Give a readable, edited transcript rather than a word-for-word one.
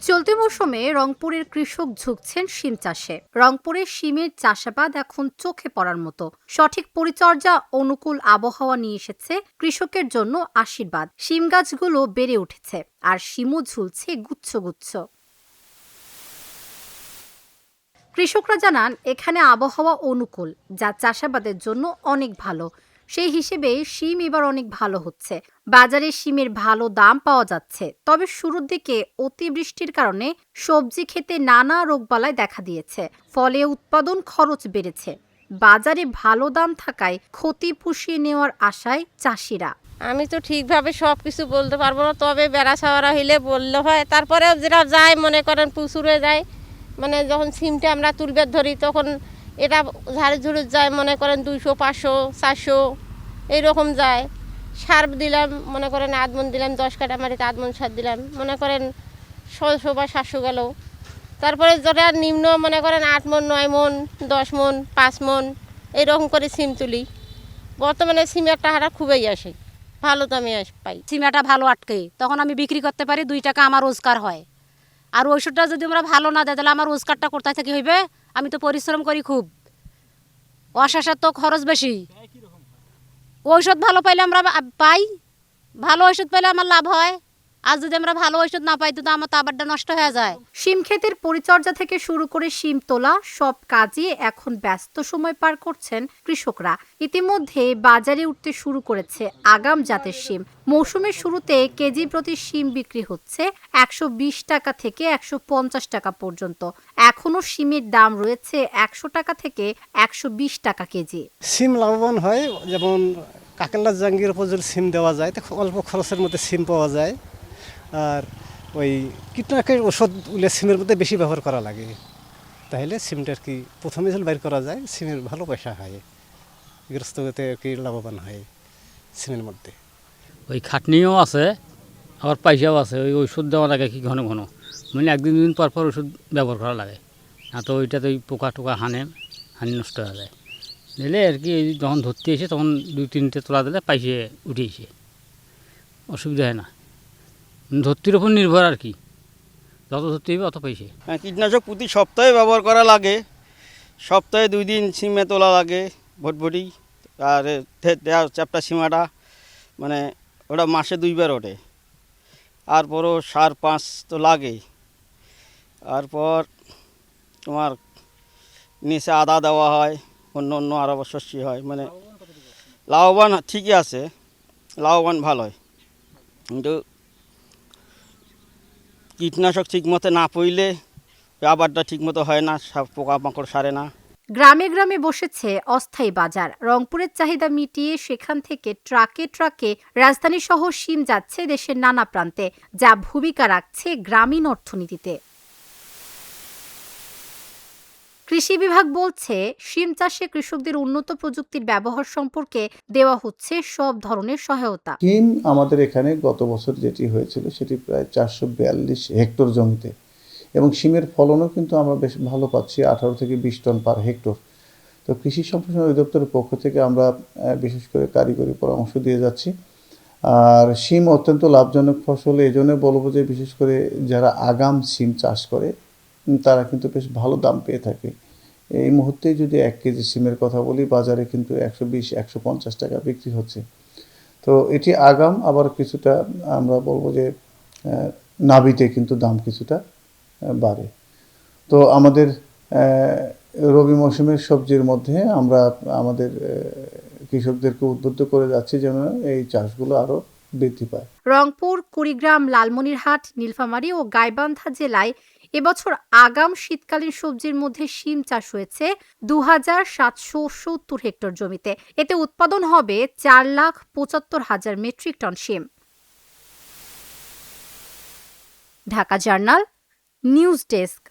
চলতি মৌসুমে রংপুরের কৃষক ঝুঁকছেন শিম চাষে। রংপুরের শিমের চাষাবাদ এখন চোখে পড়ার মতো। সঠিক পরিচর্যা, অনুকূল আবহাওয়া নিয়ে এসেছে কৃষকের জন্য আশীর্বাদ। শিম গাছগুলো বেড়ে উঠেছে, আর শিমও ঝুলছে গুচ্ছ গুচ্ছ। কৃষকরা জানান এখানে আবহাওয়া অনুকূল, যা চাষাবাদের জন্য অনেক ভালো। সেই হিসেবে শিম এবার অনেক ভালো হচ্ছে। বাজারে শিমের ভালো দাম পাওয়া যাচ্ছে, তবে শুরুর দিকে অতিবৃষ্টির কারণে সবজি খেতে নানা রোগবালাই দেখা দিয়েছে। ফলে উৎপাদন খরচ বেড়েছে। বাজারে ভালো দাম থাকায় ক্ষতি পুষিয়ে নেওয়ার আশায় চাষিরা। আমি তো ঠিকভাবে সব কিছু বলতে পারবো না, তবে বেড়া ছাওয়ারা হইলে বললে হয়। তারপরে যেটা যায় মনে করেন প্রচুরে যায়, মানে যখন সিমটা আমরা তুলবে ধরি তখন এটা ঝাড়ে ঝুড়ে যায়, মনে করেন 200, 500, 400 এইরকম যায়। সার দিলাম, মনে করেন আধমন দিলাম, 10 কাঠা মাটিতে আধমন সার দিলাম, মনে করেন 600 বা 700 গেল। তারপরে যেটা নিম্ন মনে করেন 8 মন, 9 মন, 10 মন, 5 মন এইরকম করে সিম তুলি। বর্তমানে সিমের টাকাটা খুবই আসে, ভালো দামে পাই। সিমাটা ভালো আটকে, তখন আমি বিক্রি করতে পারি, 2 টাকা আমার রোজগার হয়। আর ওষুধটা যদি আমরা ভালো না দেয় তাহলে আমার রোজগারটা কোথায় থেকে হইবে? আমি তো পরিশ্রম করি খুব, অশেষের তো খরচ বেশি। ঔষধ ভালো পাইলে আমরা পাই, ভালো ওষুধ পাইলে আমার লাভ হয়। আর যদি আমরা ভালো ওষুধ না পাই তো আমার তো আবারটা নষ্ট হয়ে যায়। শিম ক্ষেতের পরিচর্যা থেকে শুরু করে শিম তোলা, সব কাজে এখন ব্যস্ত সময় পার করছেন কৃষকরা। ইতিমধ্যে বাজারে উঠতে শুরু করেছে আগাম জাতের শিম। মৌসুমের শুরুতে কেজি প্রতি শিম বিক্রি হচ্ছে 120 টাকা থেকে 150 টাকা পর্যন্ত। এখনো শিমের দাম রয়েছে 100 টাকা থেকে 120 টাকা কেজি। সিম লাভবান হয়, যেমন কাকেল্লা জাঙ্গির উপর যদি সিম দেওয়া যায় তো অল্প খরচের মধ্যে সিম পাওয়া যায়। আর ওই কীটনাশকের ওষুধগুলো সিমের মধ্যে বেশি ব্যবহার করা লাগে, তাহলে সিমটা আর কি প্রথমে যদি বাইর করা যায় সিমের ভালো পয়সা হয়, গৃহস্থতে আর কি লাভবান হয় সিমের মধ্যে। ওই খাটনিও আছে, আবার পয়সাও আছে। ওই ওষুধ দেওয়া লাগে কি ঘন ঘন, মানে 1 দিন পর পর ওষুধ ব্যবহার করা লাগে, না তো ওইটাতে ওই পোকা টোকা হানি নষ্ট হয়ে যায়। দিলে আর কি যখন ধরতে এসে তখন 2-3টে তোলা দিলে পাইসে উঠে এসে অসুবিধা হয় না। ধরতির ওপর নির্ভর আর কি, যত ধরতে হবে অত পাইসে। কীটনাশক প্রতি সপ্তাহে ব্যবহার করা লাগে, সপ্তাহে 2 দিন সিমে তোলা লাগে ভটভটি। আর চ্যাপটা সীমাটা মানে ওটা মাসে 2 বার ওঠে। তারপরও সার 5 তো লাগেই। তারপর তোমার নিচে আদা দেওয়া হয়, অন্য অন্য আরও শস্য হয়, মানে লাভবান ঠিকই আছে, লাভবান ভালো হয়। কিন্তু কীটনাশক ঠিকমতো না পড়লে আবারটা ঠিকমতো হয় না, পোকামাকড় সারে না। গ্রামে গ্রামে বসেছে অস্থায়ী বাজার। রংপুরের চাহিদা মিটিয়ে সেখান থেকে ট্রাকে ট্রাকে রাজধানী সহ শিম যাচ্ছে দেশের নানা প্রান্তে, যা ভূমিকা রাখছে গ্রামীণ অর্থনীতিতে। কৃষি বিভাগ বলছে শিম চাষে কৃষকদের উন্নত প্রযুক্তির ব্যবহার সম্পর্কে দেওয়া হচ্ছে সব ধরনের সহায়তা। শিম আমাদের এখানে গত বছর যেটি হয়েছিল সেটি প্রায় 442 হেক্টর জমিতে, এবং শিমের ফলনও কিন্তু আমরা বেশ ভালো পাচ্ছি, 18 থেকে 20 টন পার হেক্টর। তো কৃষি সম্প্রসারণ অধিদপ্তরের পক্ষ থেকে আমরা বিশেষ করে কারিগরি পরামর্শ দিয়ে যাচ্ছি। আর শিম অত্যন্ত লাভজনক ফসল, এই জন্য বলবো যে বিশেষ করে যারা আগাম শিম চাষ করে তারা কিন্তু বেশ ভালো দাম পেয়ে থাকে। এই মুহূর্তে যদি 1 কেজি শিমের কথা বলি, বাজারে কিন্তু 120-150 টাকা বিক্রি হচ্ছে। তো এটি আগাম, আবার কিছুটা আমরা বলবো যে নাবিতে কিন্তু দাম কিছুটা বাড়ে। তো আমাদের রবি মৌসুমের সবজির মধ্যে আমরা আমাদের কৃষকদেরকে উদ্বুদ্ধ করে যাচ্ছি যেন এই চাষগুলো আরও বৃদ্ধি পায়। রংপুর, কুড়িগ্রাম, লালমনিরহাট, নীলফামারী ও গাইবান্ধা জেলায় এবছর আগাম শীতকালীন সবজির মধ্যে শিম চাষ হয়েছে 2770 হেক্টর জমিতে। এতে উৎপাদন হবে 4,75,000 মেট্রিক টন শিম। Dhaka journal, news desk.